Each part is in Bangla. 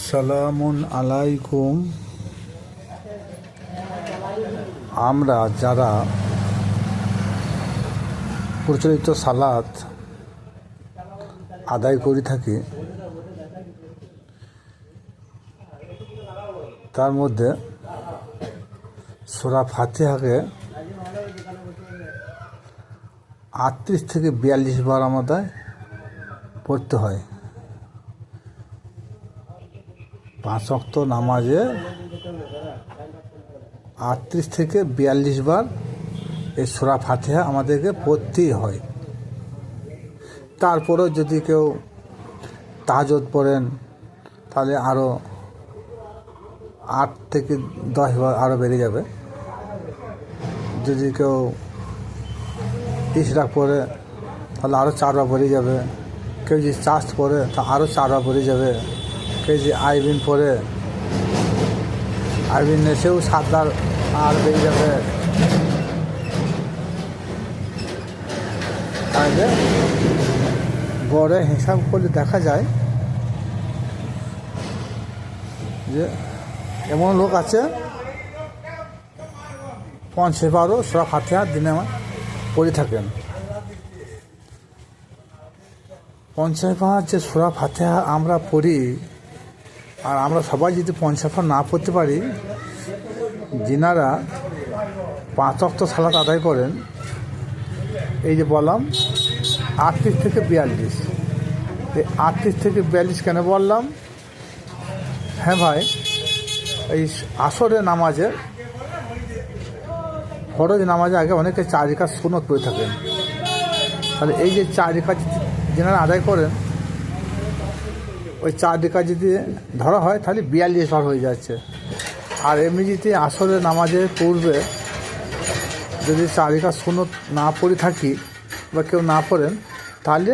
সালামুন আলাইকুম। আমরা যারা প্রচলিত সালাত আদায় করে থাকি তার মধ্যে সূরা ফাতিহাকে ৩৮ থেকে ৪২ বার আমাদের পড়তে হয়। ৫ ওয়াক্ত নামাজে ৩৮ থেকে ৪২ বার এই সূরা ফাতিহা আমাদেরকে পড়তেই হয়। তারপরেও যদি কেউ তাহাজ্জুদ পড়েন তাহলে আরও ৮ থেকে ১০ বার আরও বেড়ে যাবে। যদি কেউ ইশরাক পড়ে তাহলে আরও ৪ বার বেড়ে যাবে। কেউ যদি চাস্ত পড়ে তা আরও ৪ বার বেড়ে যাবে। কেউ যদি আইবিন পড়ে আইবিন এসেও ৭ বার আর বেড়ে যাবে। তাহলে গড়ে হিসাব করলে দেখা যায় যে এমন লোক আছে ৫০ বারও সূরা ফাতিহা দিনে পড়ে থাকেন। ৫০ বার যে সূরা ফাতিহা আমরা পড়ি, আর আমরা সবাই যদি ৫০ বার না পড়তে পারি, যিনারা ৫ ওয়াক্ত সালাত আদায় করেন, এই যে বললাম ৩৮ থেকে ৪২, এই ৩৮ থেকে ৪২ কেন বললাম? হ্যাঁ ভাই, এই আসরের নামাজে, ফরজ নামাজে আগে অনেকে ৪ রাকাত সুন্নত পড়ে থাকেন। তাহলে এই যে ৪ রাকাত যেনারা আদায় করেন, ওই ৪ রাকাত যদি ধরা হয় তাহলে ৪২ বার হয়ে যাচ্ছে। আর এমনি যদি আসরের নামাজের পূর্বে যদি ৪ রাকাত সুন্নত না পড়ে থাকি বা কেউ না পড়েন, তাহলে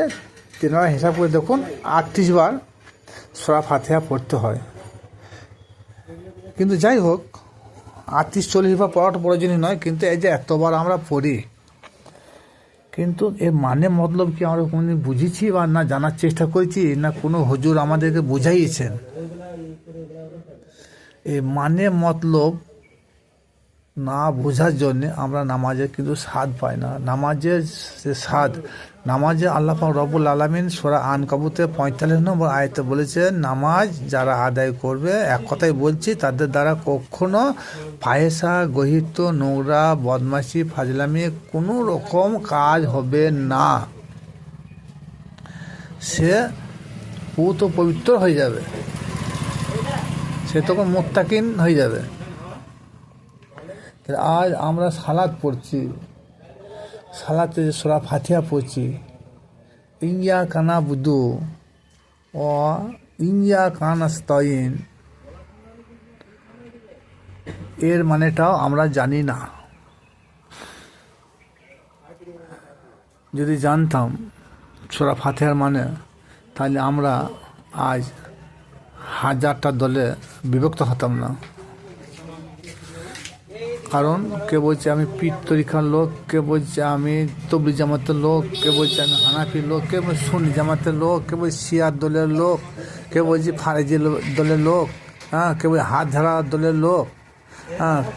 তেনারা হিসাব করে দেখুন ৩৮ বার সূরা ফাতিহা পড়তে হয়। কিন্তু যাই হোক, ৩৮-৪০ বার পড়াটা প্রয়োজনীয় নয়, কিন্তু এই যে এতবার আমরা পড়ি, কিন্তু এর মানে মতলব কি আমরা কোনোদিন বুঝেছি বা না জানার চেষ্টা করেছি, না কোনো হুজুর আমাদেরকে বুঝাইয়েছেন? এই মানে মতলব না বোঝার জন্যে আমরা নামাজের কিন্তু স্বাদ পাই না। নামাজের যে স্বাদ, নামাজে আল্লাহ পাক রব্বুল আলামিন সূরা আনকাবুতে ৪৫ নম্বর আয়াতে বলেছে, নামাজ যারা আদায় করবে, এক কথাই বলছি, তাদের দ্বারা কখনো ফাহেসা, গহিত, নোংরা, বদমাশি, ফাজলামি কোনো রকম কাজ হবে না। সে পুত পবিত্র হয়ে যাবে, সে তখন মুত্তাকিন হয়ে যাবে। আজ আমরা সালাত পড়ছি, সালাতে যে সূরা ফাতিহা পড়ছি, ইয়্যাকা না'বুদু ওয়া ইয়্যাকা নাস্তাইন, এর মানেটাও আমরা জানি না। যদি জানতাম সূরা ফাতিহার মানে, তাহলে আমরা আজ ১০০০টা দলে বিভক্ত হতাম না। কারণ কে বলছে আমি পীর তরিকার লোক, কে বলছে আমি তবলিগ জামাতের লোক, কে বলছে আমি হানাফির লোক, কে বলছে সুন্নি জামাতের লোক, কে বলছে শিয়ার দলের লোক, কে বলছে ফারেজি দলের লোক, কে বলছে হাত ঝাড়া দলের লোক,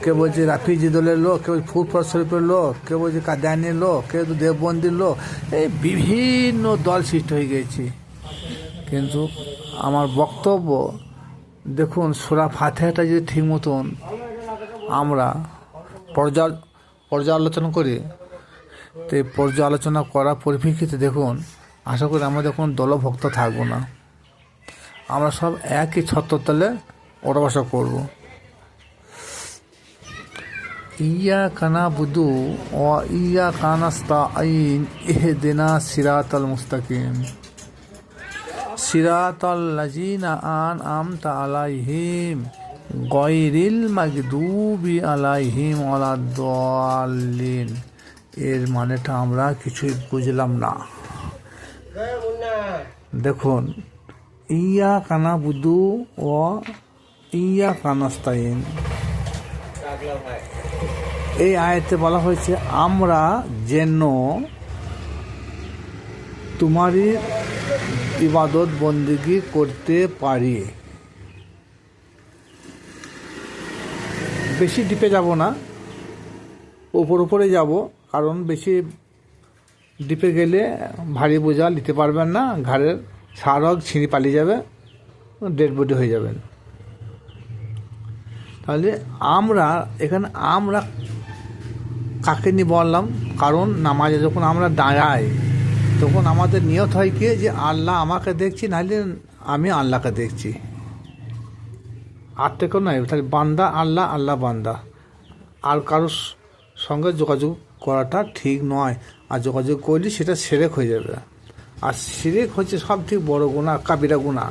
কে বলছে রাফিজি দলের লোক, কে বলছে ফুরফুরা শরীফের লোক, কে বলছে কাদিয়ানির লোক, কে বলছে দেওবন্দির লোক। এই বিভিন্ন দল সৃষ্টি হয়ে গেছে। কিন্তু আমার বক্তব্য, দেখুন সূরা ফাতিহাটা যদি ঠিক মতন আমরা পর্যালোচনা করি, তো এই পর্যালোচনা করার পরিপ্রেক্ষিতে দেখুন, আশা করি আমাদের কোনো দলভুক্ত থাকবো না। আমরা সব একই ছত্রতলে ওঠা করব। ইয়্যাকা না'বুদু ওয়া ইয়্যাকা নাস্তাইন ইহদিনা সিরাতাল মুস্তাকিম সিরাতাল লাযিনা আন'আমতা আলাইহিম গায়রিল মাগদুবি আলাইহিম ওয়ালাদ-দাল্লিন। এর মানেটা আমরা কিছুই বুঝলাম না। দেখুন, ইয়্যাকা না'বুদু ওয়া ইয়্যাকা নাস্তাইন, এই আয়াতে বলা হয়েছে আমরা যেন তোমারই ইবাদত বন্দেগী করতে পারি। বেশি ডিপে যাব না, উপরে যাব, কারণ বেশি ডিপে গেলে ভারী বোঝা নিতে পারবেন না, ঘাড়ের সারক ছিঁড়ে পালিয়ে যাবে, ডেড বডি হয়ে যাবেন। তাহলে আমরা কাকে নিয়ে বললাম, কারণ নামাজে যখন আমরা দাঁড়াই তখন আমাদের নিয়ত হয় কি যে আল্লাহ আমাকে দেখছি, নাহলে আমি আল্লাহকে দেখছি, আর থেকেও নয়। তাহলে বান্দা আল্লাহ, আল্লাহ বান্দা, আর কারোর সঙ্গে যোগাযোগ করাটা ঠিক নয়। আর যোগাযোগ করলে সেটা শিরক হয়ে যাবে। আর শিরক হচ্ছে সব থেকে বড় গুনাহ, কাবিরা গুনাহ।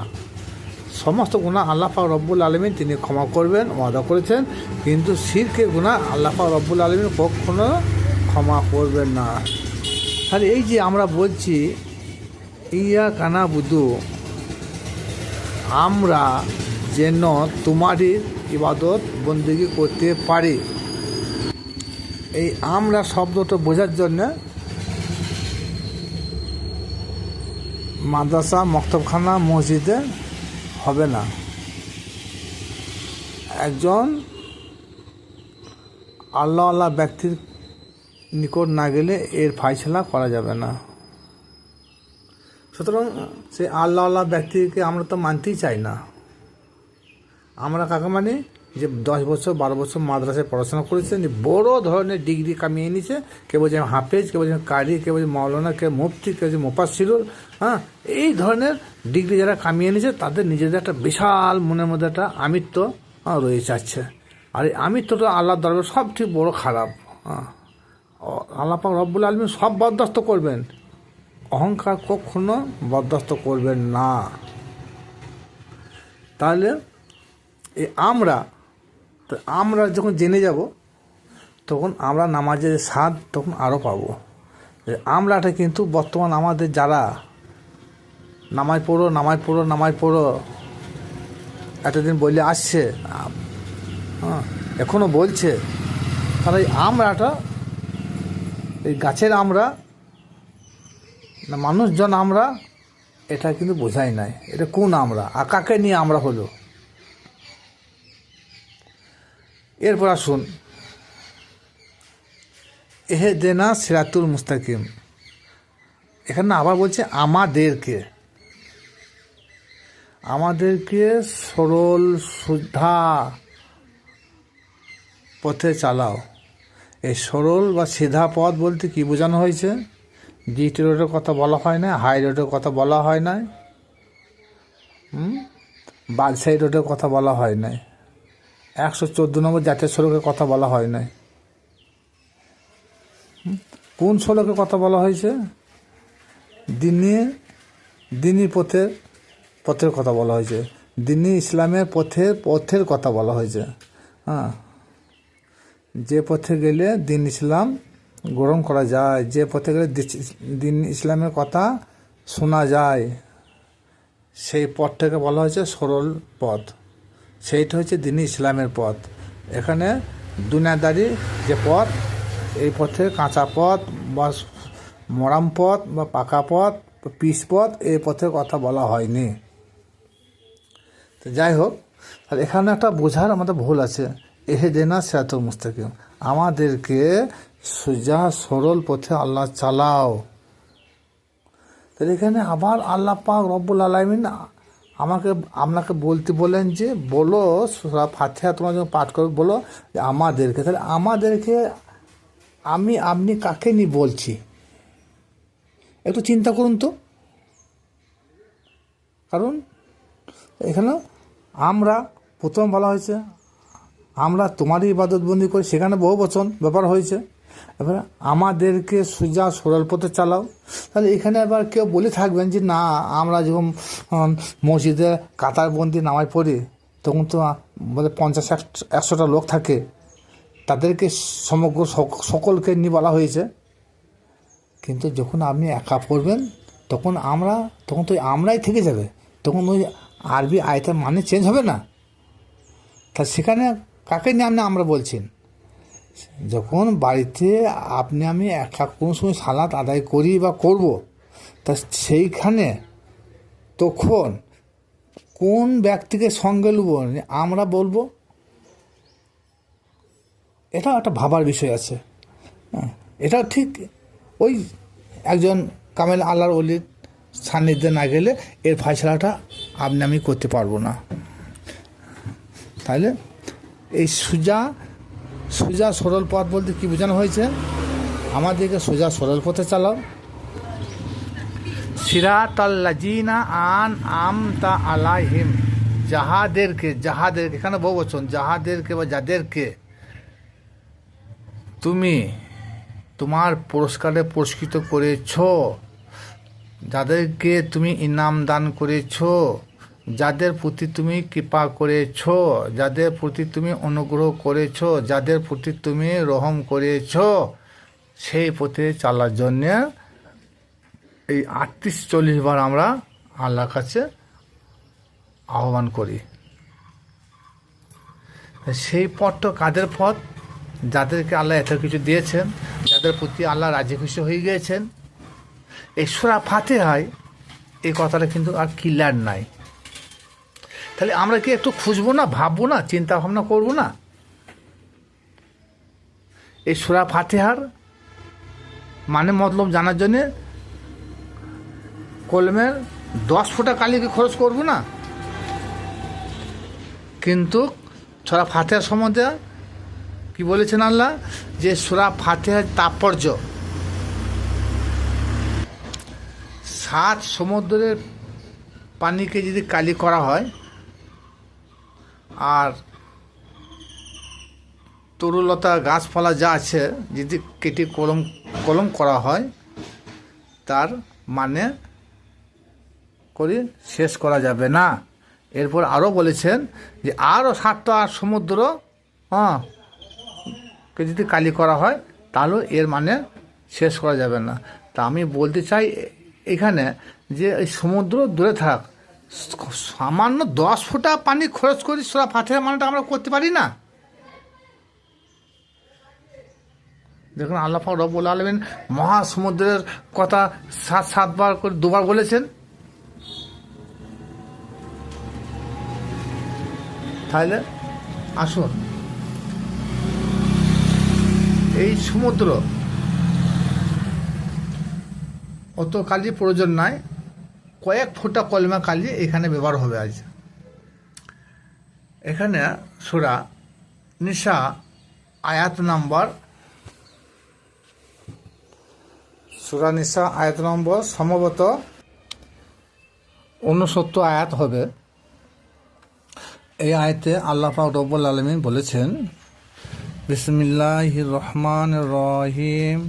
সমস্ত গুনাহ আল্লাহ পাক রব্বুল আলামিন তিনি ক্ষমা করবেন, ওয়াদা করেছেন, কিন্তু শিরকের গুনাহ আল্লাহ পাক রব্বুল আলামিন কখনো ক্ষমা করবেন না। তাহলে এই যে আমরা বলছি ইয়াকা না'বুদু, আমরা যেন তোমারই ইবাদত বন্দেগী করতে পারি, এই আমরা শব্দটা বোঝার জন্য মাদ্রাসা, মক্তবখানা, মসজিদে হবে না। একজন আল্লাহ ব্যক্তির নিকট না গেলে এর ফায়সালা করা যাবে না। সুতরাং সেই আল্লাহ ব্যক্তিকে আমরা তো মানতেই চাই না। আমরা কাকে মানে, যে 10 বছর 12 বছর মাদ্রাসায় পড়াশোনা করেছেন, বড় ধরনের ডিগ্রি কামিয়ে নিয়েছে, কেউ বলছে হাফেজ, কেউ বলছে কারি, কেউ বলছে মাওলানা, কেউ মুফতি, কেউ বলছে মুফাসসিরুল, এই ধরনের ডিগ্রি যারা কামিয়ে নিয়েছে তাদের নিজেদের একটা বিশাল মনের মধ্যে একটা আমিত্ব রয়ে যাচ্ছে। আর এই আমিত্বটা আল্লাহর দরবারে সবচেয়ে বড় খারাপ। আল্লাহ পাক রব্বুল আলামিন সব বরদাস্ত করবেন, অহংকার কখনো বরদাস্ত করবেন না। তাহলে এই আমরা যখন জেনে যাব তখন আমরা নামাজের স্বাদ তখন আরও পাবো। আমরাটা কিন্তু বর্তমান আমাদের যারা নামাজ পড়ো এতদিন বলে আসছে, এখনও বলছে, তাহলে এই আমরাটা, এই গাছের আমরা না মানুষজন আমরা, এটা কিন্তু বোঝাই নাই এটা কোন আমরা আর কাকে নিয়ে আমরা হলো। এরপর আসুন, ইহদিনা সিরাতুল মুস্তাকিম, এখানে আবার বলছে আমাদেরকে সরল সুদ্ধা পথে চালাও। এই সরল বা সিধা পথ বলতে কি বোঝানো হয়েছে? জিটি রোডের কথা বলা হয় না, হাই রোডের কথা বলা হয় না, বাদশাহী রোডের কথা বলা হয় নাই, 114 নম্বর জাতীয় সড়কের কথা বলা হয় নাই। কোন সড়কের কথা বলা হয়েছে? দিনী পথের কথা বলা হয়েছে, দিনী ইসলামের পথের কথা বলা হয়েছে। যে পথে গেলে দিন ইসলাম গ্রহণ করা যায়, যে পথে গেলে দিন ইসলামের কথা শোনা যায়, সেই পথটাকে বলা হয়েছে সরল পথ। সেইটা হচ্ছে দিনী ইসলামের পথ। এখানে দুনিয়াদারি যে পথ, এই পথে কাঁচা পথ বা মরাম পথ বা পাকা পথ, পিচ পথ, এই পথের কথা বলা হয়নি। তো যাই হোক, তাহলে এখানে একটা বোঝার আমাদের ভুল আছে। ইহদিনা সিরাতুল মুস্তাকিম, আমাদেরকে সোজা সরল পথে আল্লাহ চালাও। তাহলে এখানে আবার আল্লাহ পাক রব্বুল আলামিন আপনাকে বলতে বলেন যে বলো সূরা ফাতিহা তোমরা যখন পাঠ করো বলো যে আমাদেরকে। তাহলে আমাদেরকে আপনি কাকে নিয়ে বলছি একটু চিন্তা করুন তো। কারণ এখানে আমরা প্রথম বলা হয়েছে আমরা তোমারই ইবাদতবন্দি করি, সেখানে বহু বচন ব্যাপার হয়েছে। এবার আমাদেরকে সোজা সরল পথে চালাও। তাহলে এখানে আবার কেউ বলে থাকবেন যে না, আমরা যখন মসজিদে কাতারবন্দি নামাজ পড়ি তখন তো 50-100টা লোক থাকে, তাদেরকে সমগ্র সকলকে নিয়ে বলা হয়েছে। কিন্তু যখন আপনি একা পড়বেন তখন তো আমরাই থেকে যাবে, তখন ওই আরবি আয়াতের মানে চেঞ্জ হবে না। তা সেখানে কাকে নিয়ে আমরা বলছেন? যখন বাড়িতে আমি একা কোনো সময় সালাত আদায় করি বা করব, তা সেইখানে তখন কোন ব্যক্তিকে সঙ্গে নেব আমরা বলবো? এটা একটা ভাবার বিষয় আছে। হ্যাঁ, এটা ঠিক ওই একজন কামেল আল্লাহর ওলির সান্নিধ্যে না গেলে এর ফয়সালাটা আপনি আমি করতে পারবো না। তাহলে এই সোজা সরল পথ বলতে কী বোঝানো হয়েছে? আমাদেরকে সোজা সরল পথে চালাও। সিরাতাল্লাযিনা আন আমতা আলাইহিম, যাহাদেরকে এখানে বহুবচন, যাহাদেরকে বা যাদেরকে তুমি তোমার পুরস্কারে পুরস্কৃত করেছ, যাদেরকে তুমি ইনাম দান করেছ, যাদের প্রতি তুমি কৃপা করেছ, যাদের প্রতি তুমি অনুগ্রহ করেছ, যাদের প্রতি তুমি রহম করেছ, সেই পথে চলার জন্যে এই 38-40 বার আমরা আল্লাহর কাছে আহ্বান করি। সেই পথটা কাদের পথ? যাদেরকে আল্লাহ এত কিছু দিয়েছেন, যাদের প্রতি আল্লাহ রাজি খুশি হয়ে গিয়েছেন। এই সূরা ফাতিহায় এই কথাটা কিন্তু আর ক্লিয়ার নাই। তাহলে আমরা কি একটু খুঁজবো না, ভাববো না, চিন্তা ভাবনা করবো না? এই সূরা ফাতিহার মানে মতলব জানার জন্যে কলমের 10 ফোঁটা কালিকে খরচ করবো না? কিন্তু সূরা ফাতিহার সম্বন্ধে কি বলেছেন আল্লাহ? যে সূরা ফাতিহার তাৎপর্য 7 সমুদ্রের পানিকে যদি কালি করা হয় আর তরুলতা গাছপালা যা আছে যদি কেটে কলম করা হয়, তার মানে করে শেষ করা যাবে না। এরপর আরও বলেছেন যে আরও 7টা সমুদ্র কে যদি কালি করা হয় তাহলেও এর মানে শেষ করা যাবে না। তা আমি বলতে চাই এখানে যে এই সমুদ্র দূরে থাক, সামান্য 10 ফোঁটা পানি খরচ করি সূরা ফাতিহার মানেটা আমরা করতে পারি না? দেখুন আল্লাহ পাক রব্বুল আলামিন মহাসমুদ্রের কথা 7 বার করে 2 বার বলেছেন। তাহলে আসুন, এই সমুদ্র অত কালি প্রয়োজন নাই, কয়েক ফোঁটা কলমা কালি এখানে ব্যবহার হবে আজ। এখানে সূরা নিসা আয়াত নম্বর সম্ভবত 69 আয়াত হবে। এই আয়াতে আল্লাহ পাক রব্বুল আলামিন বলেছেন, বিসমিল্লাহির রহমানির রহিম,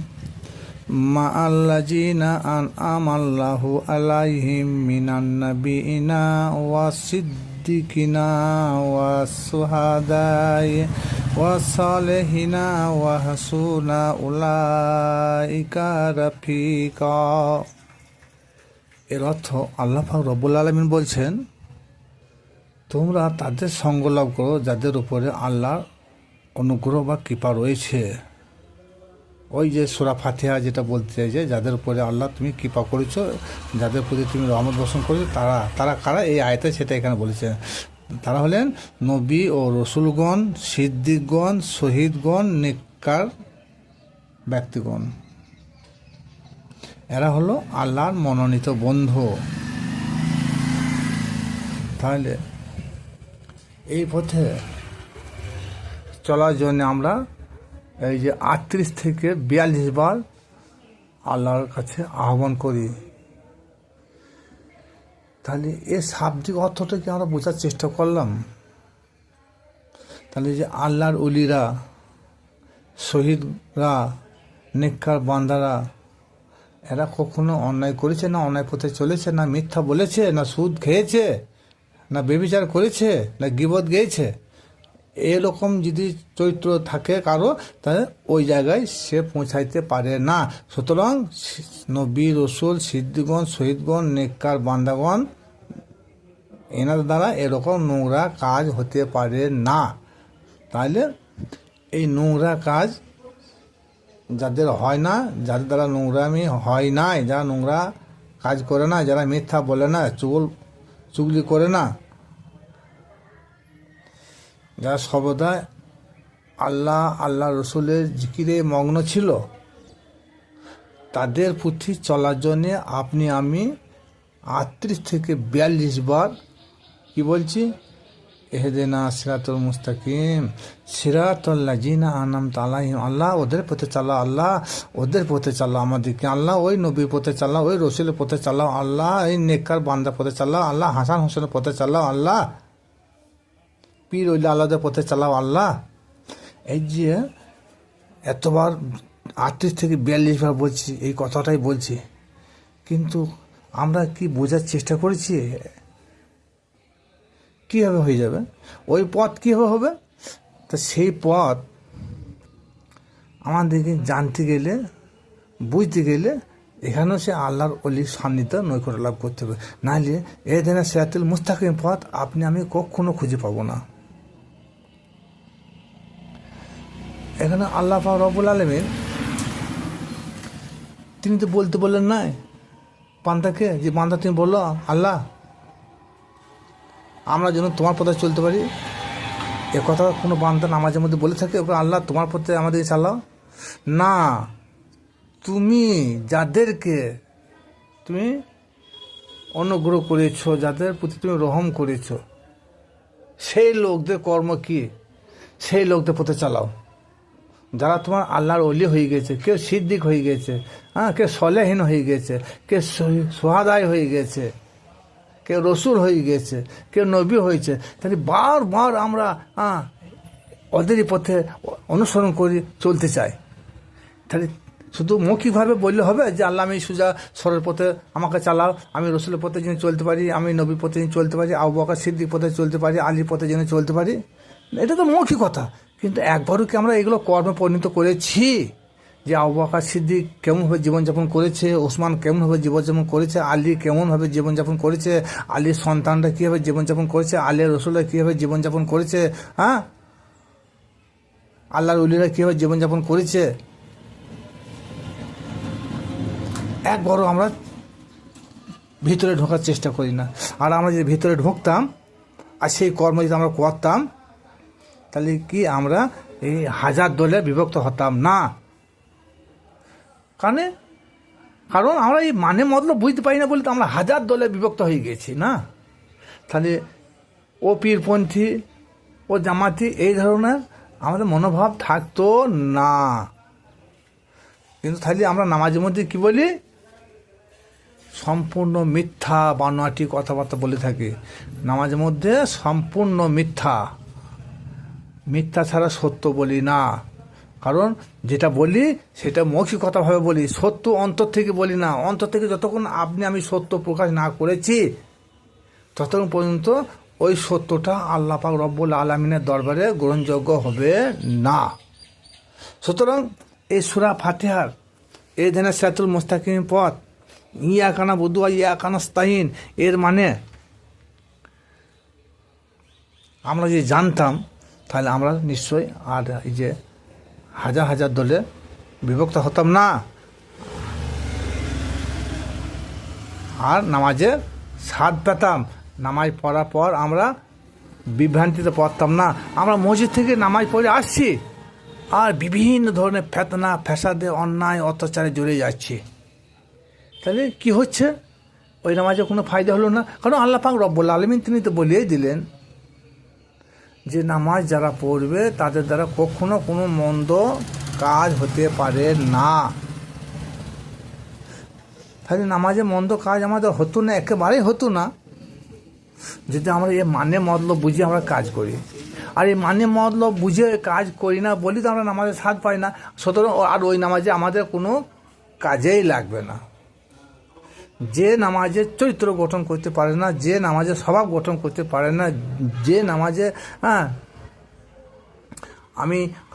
মাআল্লাযিনা আন'আমাল্লাহু আলাইহিম মিনান নাবিয়িনা ওয়াস-সিদ্দিকিনা ওয়াস-শুহাদাই ওয়াস-সালিহিনা ওয়া হাসুনা উলাইকা রাফিকা। এর অর্থ আল্লাহ পাক রব্বুল আলামিন বলছেন, তোমরা তাদের সঙ্গ লাভ করো যাদের উপরে আল্লাহর অনুগ্রহ বা কৃপা রয়েছে। ওই যে সূরা ফাতিহা যেটা বলতে চাইছে, যাদের উপরে আল্লাহ তুমি কৃপা করেছো, যাদের প্রতি তুমি রহমত বর্ষণ করেছো, তারা কারা? এই আয়াতে সেটা এখানে বলেছে। তারা হলেন নবী ও রসুলগণ, সিদ্দিকগণ, শহীদগণ, নেককার ব্যক্তিগণ। এরা হলো আল্লাহর মনোনীত বন্ধু। তাহলে এই পথে চলার জন্য আমরা এই যে 38 থেকে 42 বার আল্লাহর কাছে আহ্বান করি। তাহলে এর শাব্দিক অর্থটা কি আমরা বোঝার চেষ্টা করলাম? তাহলে যে আল্লাহর ওলিরা, শহীদরা, নেককার বান্দারা, এরা কখনো অন্যায় করেছে না, অন্যায় পথে চলেছে না, মিথ্যা বলেছে না, সুদ খেয়েছে না, ব্যভিচার করেছে না, গীবত গেয়েছে? এরকম যদি চরিত্র থাকে কারো, তাহলে ওই জায়গায় সে পৌঁছাইতে পারে না। সুতরাং নবী, রসুল, সিদ্দিকগণ, শহীদগণ, নেককার বান্দাগণ, এনাদের দ্বারা এরকম নোংরা কাজ হতে পারে না। তাহলে এই নোংরা কাজ যাদের হয় না, যাদের দ্বারা নোংরামি হয় না, যারা নোংরা কাজ করে না, যারা মিথ্যা বলে না, চুগলি করে না, যারা সর্বদা আল্লাহ রসুলের জিকিরে মগ্ন ছিল, তাদের প্রতি চলার জন্যে আপনি আমি 38 থেকে 42 বার কি বলছি, এহদিনা সিরাতুল মুস্তাকিম সিরাতুল লাযিনা আনআমতা আলাইহিম। আল্লাহ ওদের পথে চালাও, আল্লাহ ওদের পথে চালাও আমাদেরকে, আল্লাহ ওই নবীর পথে চালাও, ওই রসুলের পথে চালাও, আল্লাহ এই নেককার বান্দার পথে চালাও, আল্লাহ হাসান হোসেনের পথে চালাও, আল্লাহ পীর ওলি আল্লাহদের পথে চালাও আল্লাহ। এই যে এতবার 38 থেকে 42 বার বলছি, এই কথাটাই বলছি, কিন্তু আমরা কি বোঝার চেষ্টা করেছি কীভাবে হয়ে যাবে ওই পথ, কীভাবে হবে? তা সেই পথ আমাদেরকে জানতে গেলে, বুঝতে গেলে এখানেও সে আল্লাহর অলির সান্নিধ্য নৈকট্য লাভ করতে হবে, নাহলে এই ধরনের সিরাতুল মুস্তাকিম পথ আপনি আমি কখনো খুঁজে পাবো না। এখানে আল্লাহ পাক রব্বুল আলামিন তিনি তো বলতে বললেন নাই বান্দাকে, যে বান্দা তুমি বললো আল্লাহ আমরা যেন তোমার পথে চলতে পারি। এ কথা কোনো বান্দা নামাজের মধ্যে বলে থাকে আল্লাহ তোমার পথে আমাদেরকে চালাও? না, তুমি যাদেরকে তুমি অনুগ্রহ করেছো, যাদের প্রতি তুমি রহম করেছো, সেই লোকদের কর্ম কি, সেই লোকদের পথে চালাও। যারা তোমার আল্লাহর ওলি হয়ে গেছে, কেউ সিদ্দিক হয়ে গেছে, কেউ সলেহীন হয়ে গেছে, কেউ সোহাদাই হয়ে গেছে, কেউ রসুল হয়ে গেছে, কেউ নবী হয়েছে, তাহলে বারবার আমরা ওদেরই পথে অনুসরণ করি, চলতে চাই। তাহলে শুধু মৌখিকভাবে বললে হবে যে আল্লাহ আমি সুজা সরল পথে আমাকে চালাও, আমি রসুলের পথে যেন চলতে পারি, আমি নবীর পথে যেন চলতে পারি, আবু বকর সিদ্দিক পথে চলতে পারি, আলীর পথে যেন চলতে পারি, এটা তো মৌখিক কথা। কিন্তু একবারও কি আমরা এগুলো কর্মে পরিণত করেছি? যে আবু বকর সিদ্দিক কেমনভাবে জীবনযাপন করেছে, ওসমান কেমনভাবে জীবনযাপন করেছে, আলী কেমনভাবে জীবনযাপন করেছে, আলীর সন্তানরা কীভাবে জীবনযাপন করেছে, আলীর রসুলরা কীভাবে জীবনযাপন করেছে, আল্লাহর উলিরা কীভাবে জীবনযাপন করেছে, একবারও আমরা ভিতরে ঢোকার চেষ্টা করি না। আর আমরা যদি ভিতরে ঢুকতাম আর সেই কর্ম যদি আমরা করতাম, তাহলে কি আমরা এই হাজার দলে বিভক্ত হতাম না। কারণ আমরা এই মানে মতলব বুঝতে পারি না বলে তো আমরা হাজার দলে বিভক্ত হয়ে গেছি না। তাহলে ও পীরপন্থী, ও জামাতি, এই ধরনের আমাদের মনোভাব থাকতো না। কিন্তু তাহলে আমরা নামাজের মধ্যে কি বলি, সম্পূর্ণ মিথ্যা বানোয়াটি কথাবার্তা বলে থাকি। নামাজের মধ্যে সম্পূর্ণ মিথ্যা ছাড়া সত্য বলি না। কারণ যেটা বলি সেটা মৌখিকতাভাবে বলি, সত্য অন্তর থেকে বলি না। অন্তর থেকে যতক্ষণ আপনি আমি সত্য প্রকাশ না করেছি, ততক্ষণ পর্যন্ত ওই সত্যটা আল্লাহ পাক রব্বুল আলামিনের দরবারে গ্রহণযোগ্য হবে না। সুতরাং এই সূরা ফাতিহার এই ধরনের সিরাতুল মুস্তাকিম পথ, ইয়াকা নাবুদু ওয়া ইয়াকা নাস্তাইন, এর মানে আমরা যদি জানতাম তাহলে আমরা নিশ্চয়ই আর এই যে হাজার হাজার দলে বিভক্ত হতাম না, আর নামাজে স্বাদ পেতাম। নামাজ পড়ার পর আমরা বিভ্রান্তিতে পড়তাম না। আমরা মসজিদ থেকে নামাজ পড়ে আসছি আর বিভিন্ন ধরনের ফেতনা ফ্যাসাদে অন্যায় অত্যাচারে জড়িয়ে যাচ্ছি। তাহলে কি হচ্ছে? ওই নামাজে কোনো ফায়দা হলো না। কারণ আল্লাহ পাক রব্বুল আলামিন তিনি তো বলেই দিলেন যে নামাজ যারা পড়বে তাদের দ্বারা কখনো কোনো মন্দ কাজ হতে পারে না। তাহলে নামাজে মন্দ কাজ আমাদের হতো না, একেবারেই হতো না, যদি আমরা এই মানে মতলব বুঝে আমরা কাজ করি। আর এই মানে মতলব বুঝে কাজ করি না বলি তো আমরা নামাজের স্বাদ পাই না। সুতরাং আর ওই নামাজে আমাদের কোনো কাজেই লাগবে না। যে নামাজের চরিত্র গঠন করতে পারে না, যে নামাজের স্বভাব গঠন করতে পারে না, যে নামাজে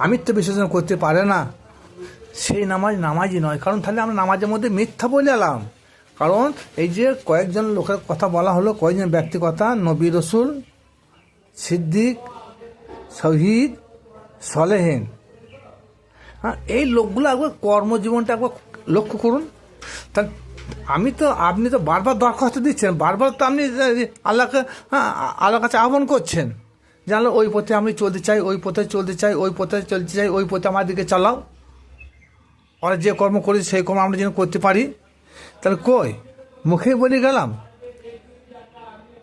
আমিত্ব বিসর্জন করতে পারে না, সেই নামাজই নয়। কারণ তাহলে আমরা নামাজের মধ্যে মিথ্যা বলে এলাম। কারণ এই যে কয়েকজন লোকের কথা বলা হলো, কয়েকজন ব্যক্তির কথা, নবী, রসুল, সিদ্দিক, শহীদ, সলেহীন, এই লোকগুলো একবার কর্মজীবনটা একবার লক্ষ্য করুন। তা আপনি তো বারবার দরখাস্ত দিচ্ছেন, বারবার তো আপনি আল্লাহর কাছে আহ্বান করছেন জানলো ওই পথে আমি চলতে চাই, ওই পথে চলতে চাই, ওই পথে চলতে চাই, ওই পথে আমার দিকে চালাও, ওরা যে কর্ম করেছে সেই কর্ম আমরা যেন করতে পারি। তাহলে কই মুখে বলে গেলাম,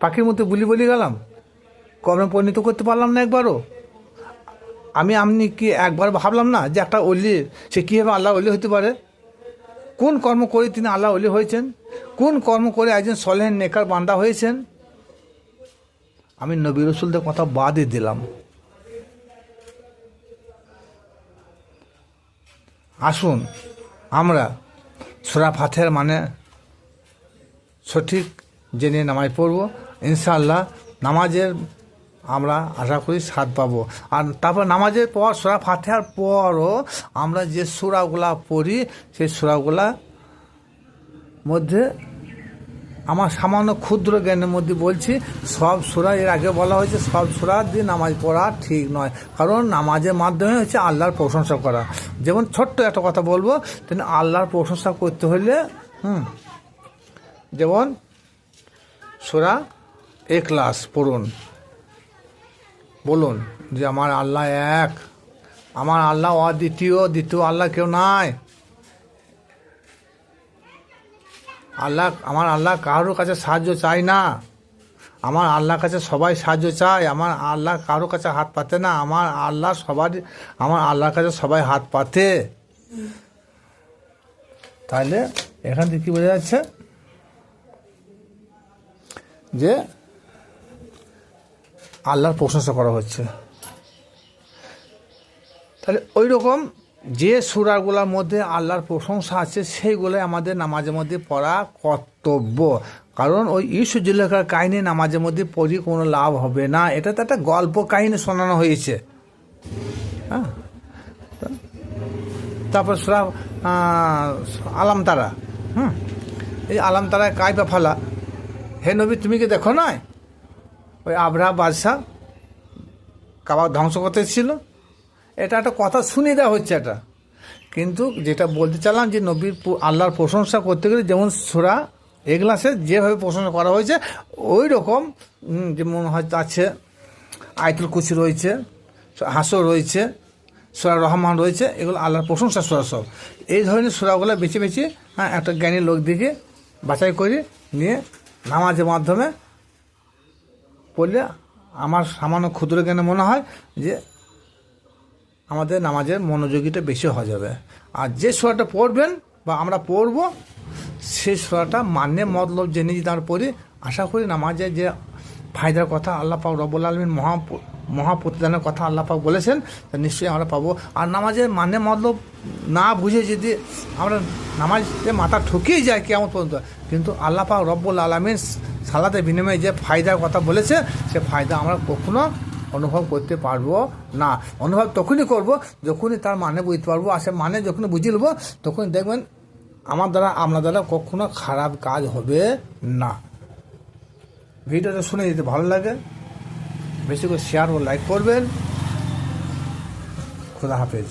পাখির মতো বলি গেলাম, কর্মে পরিণত করতে পারলাম না একবারও। আপনি কি একবার ভাবলাম না যে একটা অলি সে কীভাবে আল্লাহ অলি হতে পারে? কোন কর্ম করে তিনি আল্লাহ অলি হয়েছেন? কোন কর্ম করে একজন সলেহ নেকার বান্দা হয়েছেন? আমি নবী রসুলদের কথা বাদই দিলাম। আসুন আমরা সূরা ফাতিহার মানে সঠিক জেনে নামাজ পড়ব, ইনশাআল্লাহ নামাজের আমরা আশা করি স্বাদ পাবো। আর তারপর নামাজের পর সূরা ফাতিহার পরও আমরা যে সূরাগুলা পড়ি সেই সূরাগুলা মধ্যে আমার সামান্য ক্ষুদ্র জ্ঞানের মধ্যে বলছি, সব সূরা এর আগে বলা হয়েছে সব সূরা দিয়ে নামাজ পড়া ঠিক নয়, কারণ নামাজের মাধ্যমে হচ্ছে আল্লাহর প্রশংসা করা। যেমন ছোট্ট একটা কথা বলবো, তেমনি আল্লাহর প্রশংসা করতে হলে যেমন সূরা ইখলাস পড়ুন, বলুন যে আমার আল্লাহ এক, আমার আল্লাহ অদ্বিতীয়, দ্বিতীয় আল্লাহ কেউ নাই, আমার আল্লাহ কারোর কাছে সাহায্য চাই না, আমার আল্লাহর কাছে সবাই সাহায্য চায়, আমার আল্লাহ কারোর কাছে হাত পাতে না, আমার আল্লাহর কাছে সবাই হাত পাতে। তাহলে এখান থেকে কি বোঝা যাচ্ছে যে আল্লাহর প্রশংসা করা হচ্ছে। তাহলে ওই রকম যে সূরাগুলোর মধ্যে আল্লাহর প্রশংসা আছে সেইগুলোই আমাদের নামাজের মধ্যে পড়া কর্তব্য। কারণ ওই ইউসুফ জুলেখার কাহিনী নামাজের মধ্যে পড়ি কোনো লাভ হবে না, এটা তো একটা গল্প কাহিনী শোনানো হয়েছে। হ্যাঁ, তারপর সূরা আলাম তারা, এই আলাম তারায় কাইবা ফালা, হে নবী তুমি কি দেখো নাই ওই আবরাহা বাদশাহ কাবা ধ্বংস করতে ছিল? এটা একটা কথা শুনিয়ে দেওয়া হচ্ছে এটা, কিন্তু যেটা বলতে চাইলাম যে নবীর আল্লাহর প্রশংসা করতে গেলে যেমন সূরা ইখলাসে যেভাবে প্রশংসা করা হয়েছে ওই রকম যেমন হয়তো আছে আয়াতুল কুরসি রয়েছে, হাসর রয়েছে, সূরা রহমান রয়েছে, এগুলো আল্লাহর প্রশংসা সূরা সব। এই ধরনের সূরাগুলো বেছে বেছে একটা জ্ঞানী লোক দিকে বাছাই করে নিয়ে নামাজের মাধ্যমে পড়লে আমার সামান্য ক্ষুদ্র জ্ঞানে মনে হয় যে আমাদের নামাজের মনোযোগীটা বেশি হয়ে যাবে। আর যে সূরাটা পড়বেন বা আমরা পড়ব সেই সূরাটা মানে মতলব জেনে যদি আমরা পড়ি, আশা করি নামাজের যে ফায়দার কথা আল্লাহ পাক রব্বুল আলামিন মহাপ্রতিদানের কথা আল্লাহ পাক বলেছেন তা নিশ্চয়ই আমরা পাবো। আর নামাজের মানে মতলব না বুঝে যদি আমরা নামাজে মাথা ঠকিয়ে যায় কিয়ামত পর্যন্ত, কিন্তু আল্লাহ পাক রব্বুল আলামিন সালাতের বিনিময়ে যে ফায়দার কথা বলেছে সে ফায়দা আমরা কখনো অনুভব করতে পারবো না। অনুভব তখনই করব যখনই তার মানে বুঝতে পারবো, আর সে মানে যখন বুঝে নেবো তখন দেখবেন আমার দ্বারা আপনার দ্বারা কখনো খারাপ কাজ হবে না। ভিডিওটা শুনে যদি ভালো লাগে বেশি করে শেয়ার ও লাইক করবেন। খোদা হাফেজ।